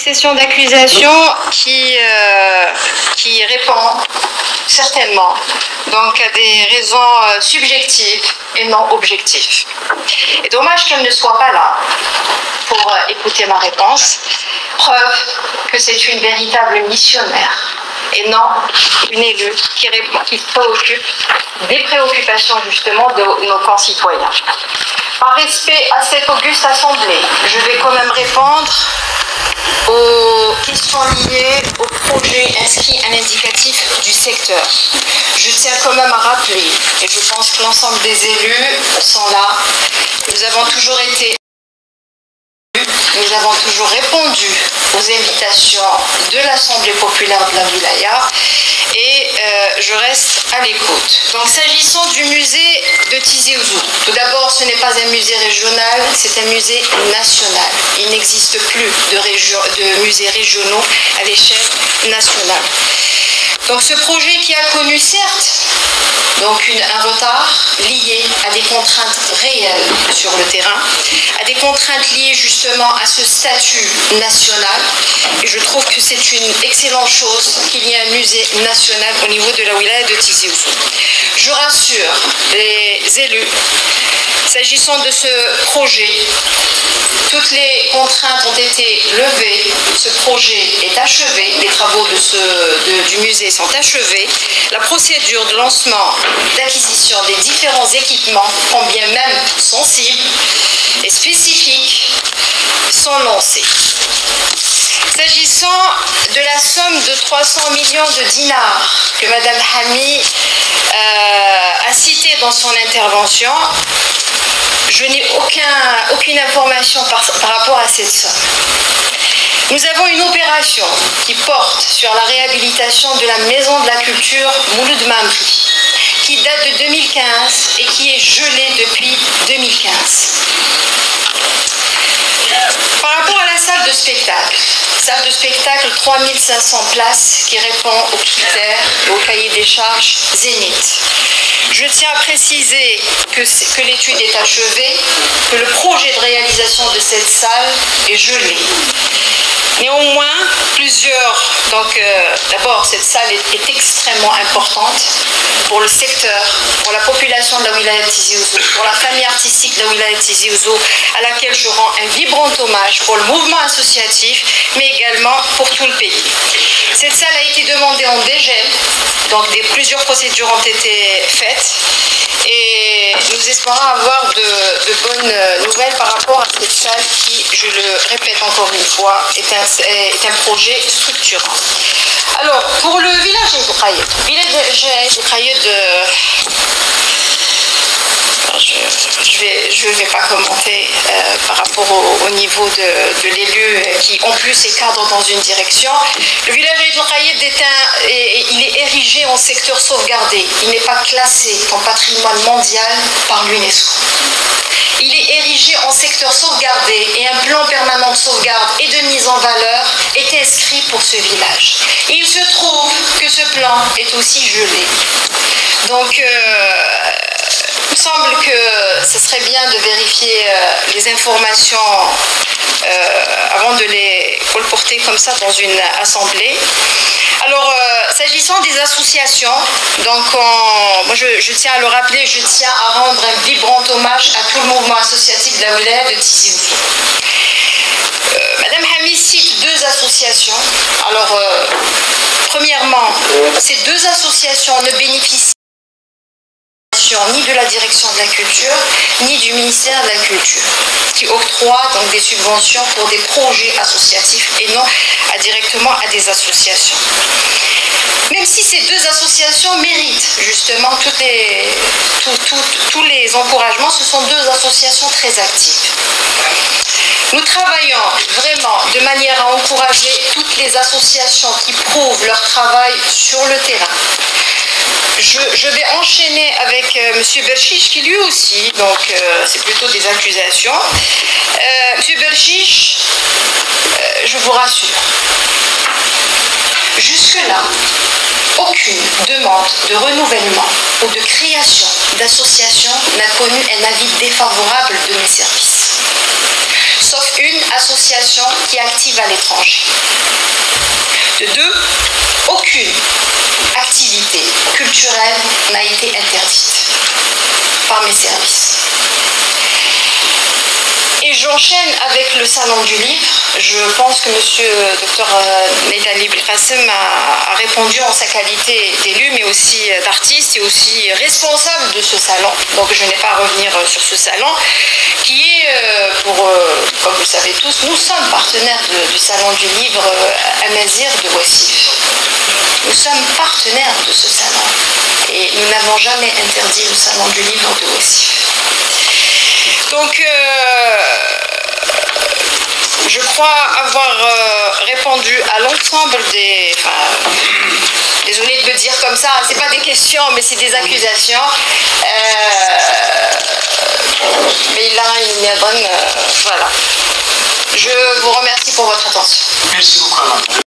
succession d'accusations qui répond certainement donc à des raisons subjectives et non objectives. Et dommage qu'elle ne soit pas là pour écouter ma réponse. Preuve que c'est une véritable missionnaire et non une élue qui préoccupe des préoccupations justement de nos concitoyens. Par respect à cette auguste assemblée, je vais quand même répondre aux questions liées au projet inscrit à l'indicatif du secteur. Je tiens quand même à rappeler, et je pense que l'ensemble des élus sont là, nous avons toujours répondu aux invitations de l'Assemblée populaire de la Wilaya et je reste à l'écoute. Donc s'agissant du musée de Tizi Ouzou, tout d'abord ce n'est pas un musée régional, c'est un musée national. Il n'existe plus de musées régionaux à l'échelle nationale. Donc ce projet qui a connu certes un retard lié à des contraintes réelles sur le terrain, à des contraintes liées justement à ce statut national. Et je trouve que c'est une excellente chose qu'il y ait un musée national au niveau de la wilaya de Tizi Ouzou. Je rassure les élus, s'agissant de ce projet, toutes les contraintes ont été levées, ce projet est achevé, les travaux du musée sont achevés, la procédure de lancement d'acquisition des différents équipements, combien même sensibles et spécifiques, sont lancés. S'agissant de la somme de 300 millions de dinars que Mme Hami a citée dans son intervention, je n'ai aucune information par rapport à cette somme. Nous avons une opération qui porte sur la réhabilitation de la maison de la culture Mouloud Mamri, qui date de 2015 et qui est gelée depuis 2015. Par rapport à la salle de spectacle 3500 places qui répond aux critères et au cahier des charges Zénith. Je tiens à préciser que l'étude est achevée, que le projet de réalisation de cette salle est gelé. Néanmoins, d'abord cette salle est extrêmement importante pour le secteur, pour la population de la wilaya de Tizi Ouzou, pour la famille artistique de la wilaya de Tizi Ouzou, à laquelle je rends un vibrant hommage pour le mouvement associatif, mais également pour tout le pays. Cette salle a été demandée en dégel, donc plusieurs procédures ont été faites, et nous espérons avoir de bonnes nouvelles par rapport à cette salle qui, je le répète encore une fois, est un projet structurant. Alors, pour le village Khayed, je ne vais pas commenter par rapport au niveau de l'élu qui en plus est cadre dans une direction. Le village Khayed il est érigé en secteur sauvegardé. Il n'est pas classé en patrimoine mondial par l'UNESCO. Il est érigé en secteur sauvegardé et un plan permanent de sauvegarde et de mise en valeur est inscrit pour ce village. Et il se trouve que ce plan est aussi gelé. Donc, il me semble que ce serait bien de vérifier les informations avant de les colporter comme ça dans une assemblée. Alors, s'agissant des associations, donc moi je tiens à le rappeler, je tiens à rendre un vibrant hommage à tout le mouvement associatif de la wilaya de Tizi Ouzou. Madame Hami cite deux associations. Alors, premièrement, ces deux associations ne bénéficient ni de la direction de la culture, ni du ministère de la culture, qui octroie donc des subventions pour des projets associatifs et non directement à des associations. Même si ces deux associations méritent justement tous les encouragements, ce sont deux associations très actives. Nous travaillons vraiment de manière à encourager toutes les associations qui prouvent leur travail sur le terrain. Je vais enchaîner avec M. Berchiche qui lui aussi, donc c'est plutôt des accusations. M. Berchiche, je vous rassure, jusque-là, aucune demande de renouvellement ou de création d'association n'a connu un avis défavorable de mes services. Sauf une association association qui est active à l'étranger. De deux, aucune activité culturelle n'a été interdite par mes services. Et j'enchaîne avec le salon du livre. Je pense que monsieur Dr Netali Belkacem a répondu en sa qualité d'élu, mais aussi d'artiste et aussi responsable de ce salon. Donc je n'ai pas à revenir sur ce salon, qui est, comme vous le savez tous, nous sommes partenaires du salon du livre Amazir de Ouassif. Nous sommes partenaires de ce salon et nous n'avons jamais interdit le salon du livre de Ouassif. Donc, je crois avoir répondu à l'ensemble des... désolée de le dire comme ça, c'est pas des questions, mais c'est des accusations. Mais là, voilà. Je vous remercie pour votre attention. Merci beaucoup.